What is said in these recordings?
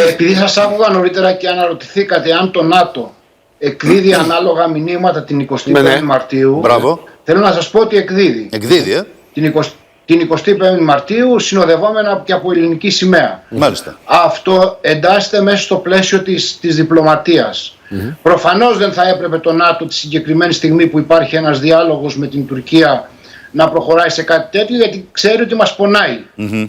Επειδή σας άκουγα νωρίτερα και αναρωτηθήκατε αν το ΝΑΤΟ εκδίδει ανάλογα μηνύματα την 25η Μαρτίου, θέλω να σας πω ότι εκδίδει. Την 25η Μαρτίου συνοδευόμενα και από ελληνική σημαία. Μάλιστα. Αυτό εντάσσεται μέσα στο πλαίσιο της διπλωματίας. Προφανώς δεν θα έπρεπε το ΝΑΤΟ τη συγκεκριμένη στιγμή που υπάρχει ένας διάλογος με την Τουρκία να προχωράει σε κάτι τέτοιο, γιατί ξέρει ότι μας πονάει.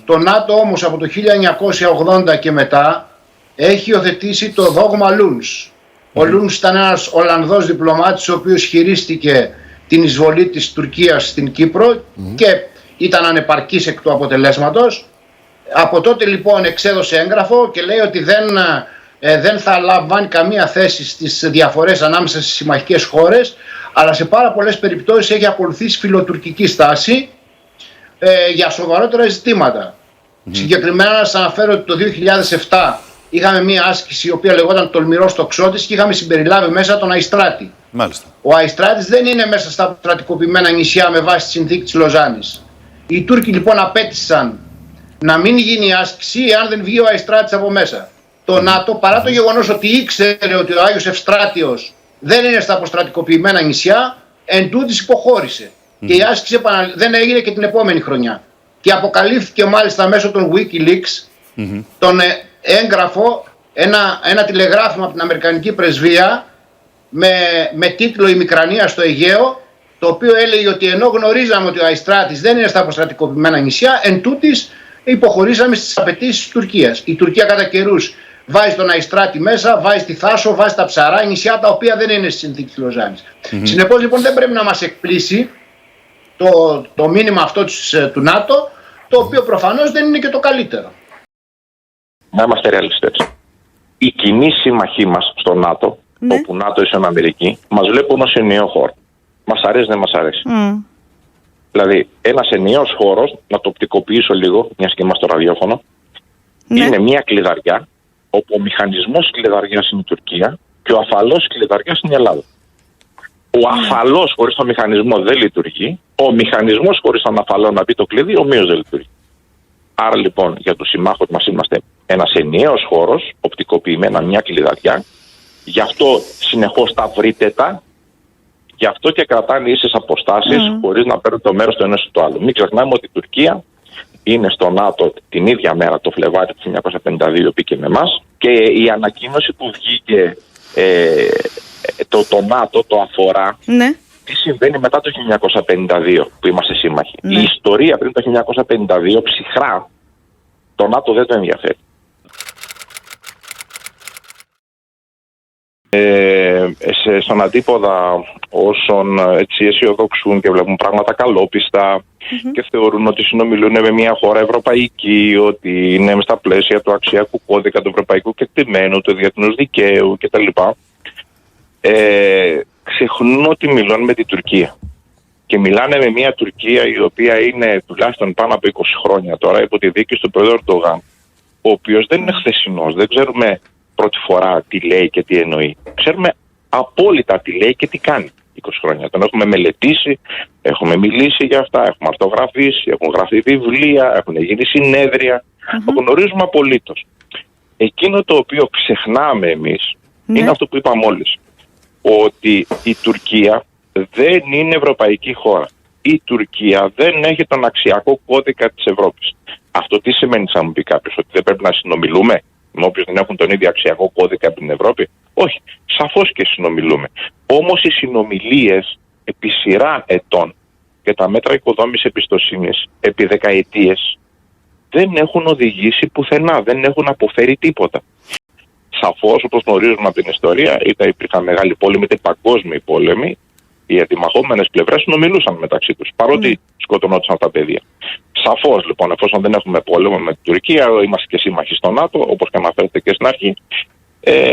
Το ΝΑΤΟ όμως από το 1980 και μετά έχει υιοθετήσει το δόγμα Λούνς. Ο Λούνς ήταν ένας Ολλανδός διπλωμάτης ο οποίος χειρίστηκε την εισβολή της Τουρκίας στην Κύπρο και ήταν ανεπαρκής εκ του αποτελέσματος. Από τότε λοιπόν εξέδωσε έγγραφο και λέει ότι δεν θα λαμβάνει καμία θέση στις διαφορές ανάμεσα στις συμμαχικές χώρες, αλλά σε πάρα πολλές περιπτώσεις έχει ακολουθήσει φιλοτουρκική στάση για σοβαρότερα ζητήματα. Συγκεκριμένα να σας αναφέρω ότι το 2007 είχαμε μία άσκηση η οποία λεγόταν Τολμηρός Τοξότης και είχαμε συμπεριλάβει μέσα τον Αϊστράτη. Μάλιστα. Ο Αϊστράτης δεν είναι μέσα στα στρατικοποιημένα νησιά με βάση τη συνθήκη της Λοζάνης. Οι Τούρκοι λοιπόν απέτησαν να μην γίνει η άσκηση εάν δεν βγει ο Αϊστράτης από μέσα. Το ΝΑΤΟ, παρά το γεγονός ότι ήξερε ότι ο Άγιος Ευστράτιος δεν είναι στα αποστρατικοποιημένα νησιά, εν τούτης υποχώρησε. Και η άσκηση δεν έγινε και την επόμενη χρονιά. Και αποκαλύφθηκε μάλιστα μέσω των Wikileaks τον έγγραφο, ένα τηλεγράφημα από την Αμερικανική Πρεσβεία με τίτλο «Η Μικρανία στο Αιγαίο», το οποίο έλεγε ότι ενώ γνωρίζαμε ότι ο Αϊστράτης δεν είναι στα αποστρατικοποιημένα νησιά, εν τούτης υποχωρήσαμε στις απαιτήσεις της Τουρκίας. Η Τουρκία κατά καιρούς βάζει τον Αϊστράτη μέσα, βάζει τη Θάσο, βάζει τα Ψαρά, νησιά τα οποία δεν είναι στη συνθήκη της Λοζάνης. Συνεπώς λοιπόν δεν πρέπει να μας εκπλήσει το μήνυμα αυτό του ΝΑΤΟ, το οποίο προφανώς δεν είναι και το καλύτερο. Να είμαστε ρεαλιστές. Οι κοινοί σύμμαχοί μας στο ΝΑΤΟ, όπου ΝΑΤΟ είσαι Αμερική, μας βλέπουν ως ενιαίο χώρο. Μας αρέσει, δεν μας αρέσει. Δηλαδή, ένας ενιαίος χώρος, να το οπτικοποιήσω λίγο, μιας και είμαστε στο ραδιόφωνο, είναι μια κλειδαριά, όπου ο μηχανισμός κλειδαριάς είναι η Τουρκία και ο αφαλός κλειδαριάς είναι η Ελλάδα. Ο αφαλός χωρίς τον μηχανισμό δεν λειτουργεί, ο μηχανισμός χωρίς τον αφαλό να μπει το κλειδί, ομοίως δεν λειτουργεί. Άρα λοιπόν για τους συμμάχους μας είμαστε ένας ενιαίος χώρος, οπτικοποιημένα μια κλειδαριά, γι' αυτό συνεχώς τα βρείτε. Γι' αυτό και κρατάνε ίσες αποστάσεις χωρίς να παίρνουν το μέρος του ενός του άλλου. Μην ξεχνάμε ότι η Τουρκία είναι στο ΝΑΤΟ την ίδια μέρα, το Φλεβάρι του 1952, πήγε με εμάς, και η ανακοίνωση που βγήκε το ΝΑΤΟ το αφορά τι συμβαίνει μετά το 1952 που είμαστε σύμμαχοι. Η ιστορία πριν το 1952 ψυχρά το ΝΑΤΟ δεν το ενδιαφέρει. Στον αντίποδα όσων έτσι αισιοδοξούν και βλέπουν πράγματα καλόπιστα και θεωρούν ότι συνομιλούν με μια χώρα ευρωπαϊκή, ότι είναι στα πλαίσια του αξιακού κώδικα, του ευρωπαϊκού κεκτημένου, του διεθνούς δικαίου κτλ. Ξεχνούν ότι μιλούν με την Τουρκία. Και μιλάνε με μια Τουρκία η οποία είναι τουλάχιστον πάνω από 20 χρόνια τώρα υπό τη δίκη του πρόεδρου Ερντογάν, ο οποίος δεν είναι χθεσινός, δεν ξέρουμε πρώτη φορά τι λέει και τι εννοεί. Ξέρουμε απόλυτα τι λέει και τι κάνει 20 χρόνια. Τον έχουμε μελετήσει, έχουμε μιλήσει για αυτά, έχουμε αρτογραφήσει, έχουν γραφεί βιβλία, έχουν γίνει συνέδρια. Το γνωρίζουμε απολύτως. Εκείνο το οποίο ξεχνάμε εμείς είναι αυτό που είπα μόλις. Ότι η Τουρκία δεν είναι ευρωπαϊκή χώρα. Η Τουρκία δεν έχει τον αξιακό κώδικα της Ευρώπης. Αυτό τι σημαίνει, θα μου πει κάποιος, ότι δεν πρέπει να συνομιλούμε με όποιους δεν έχουν τον ίδιο αξιακό κώδικα από την Ευρώπη? Όχι, σαφώς και συνομιλούμε. Όμως οι συνομιλίες επί σειρά ετών και τα μέτρα οικοδόμησης εμπιστοσύνης επί δεκαετίες δεν έχουν οδηγήσει πουθενά, δεν έχουν αποφέρει τίποτα. Σαφώς, όπως γνωρίζουμε από την ιστορία, είτε υπήρχαν μεγάλοι πόλεμοι είτε παγκόσμιοι πόλεμοι, οι αντιμαχόμενες πλευρές συνομιλούσαν μεταξύ τους, παρότι σκοτωνόντουσαν τα παιδιά. Σαφώς λοιπόν, εφόσον δεν έχουμε πόλεμο με την Τουρκία, είμαστε και σύμμαχοι στο ΝΑΤΟ, όπως και αναφέρετε και στην αρχή,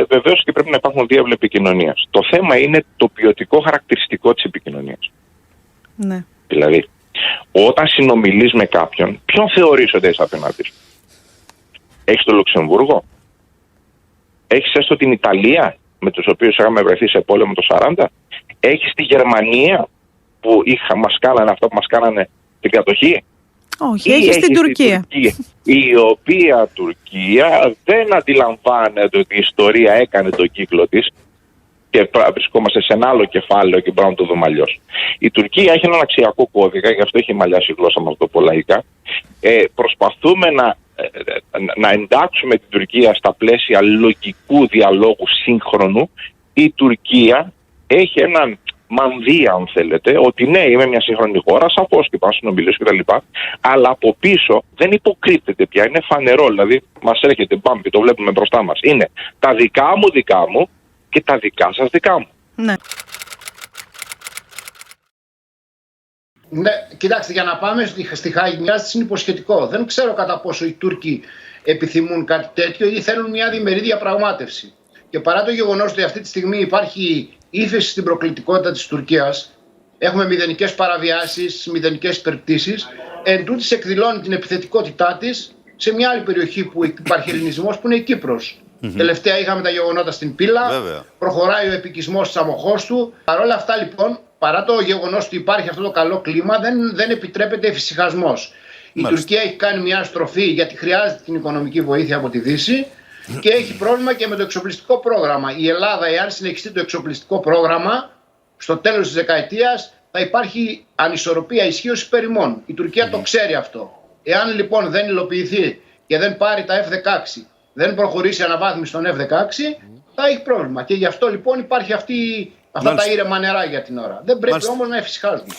βεβαίως και πρέπει να υπάρχουν διάβλοι επικοινωνίας. Το θέμα είναι το ποιοτικό χαρακτηριστικό της επικοινωνίας. Ναι. Δηλαδή, όταν συνομιλείς με κάποιον, ποιον θεωρείς ότι είσαι απέναντι σου? Έχεις το Λουξεμβούργο? Έχεις έστω την Ιταλία, με τους οποίους είχαμε βρεθεί σε πόλεμο το 40? Έχεις τη Γερμανία που μας κάνανε αυτό που μας κάνανε την κατοχή? Όχι, έχει στην Τουρκία. Η οποία Τουρκία δεν αντιλαμβάνεται ότι η ιστορία έκανε τον κύκλο της και βρισκόμαστε σε ένα άλλο κεφάλαιο και πρέπει να το δούμε αλλιώς. Η Τουρκία έχει έναν αξιακό κώδικα, γι' αυτό έχει μαλλιάσει η γλώσσα μας το πολλαϊκά. Προσπαθούμε να εντάξουμε την Τουρκία στα πλαίσια λογικού διαλόγου σύγχρονου. Η Τουρκία έχει έναν μανδύα, αν θέλετε, ότι ναι, είμαι μια σύγχρονη χώρα, σαφώς και πάω συνομιλίες κτλ. Αλλά από πίσω δεν υποκρύπτεται πια, είναι φανερό. Δηλαδή, μας έρχεται μπαμ και το βλέπουμε μπροστά μας. Είναι τα δικά μου και τα δικά σας δικά μου. Ναι. Ναι, κοιτάξτε, για να πάμε στη Χάγη, μοιάζει είναι υποσχετικό. Δεν ξέρω κατά πόσο οι Τούρκοι επιθυμούν κάτι τέτοιο ή θέλουν μια διμερή διαπραγμάτευση. Και παρά το γεγονός ότι αυτή τη στιγμή υπάρχει ύφεση στην προκλητικότητα της Τουρκίας, έχουμε μηδενικές παραβιάσεις, μηδενικές υπερπτήσεις, εν τούτης εκδηλώνει την επιθετικότητά της σε μια άλλη περιοχή που υπάρχει ελληνισμός, που είναι η Κύπρος. Τελευταία είχαμε τα γεγονότα στην Πύλα, προχωράει ο επικισμός της Αμοχώστου. Παρ' όλα αυτά λοιπόν, παρά το γεγονός ότι υπάρχει αυτό το καλό κλίμα, δεν επιτρέπεται εφησυχασμός. Η Τουρκία έχει κάνει μια στροφή γιατί χρειάζεται την οικονομική βοήθεια από τη Δύση και έχει πρόβλημα και με το εξοπλιστικό πρόγραμμα. Η Ελλάδα, εάν συνεχιστεί το εξοπλιστικό πρόγραμμα, στο τέλος της δεκαετίας θα υπάρχει ανισορροπία ισχύως υπέρ ημών. Η Τουρκία το ξέρει αυτό. Εάν λοιπόν δεν υλοποιηθεί και δεν πάρει τα F-16, δεν προχωρήσει αναβάθμιση στον F-16, θα έχει πρόβλημα. Και γι' αυτό λοιπόν υπάρχει αυτά τα ήρεμα νερά για την ώρα. Δεν πρέπει όμως να εφησυχάζουμε.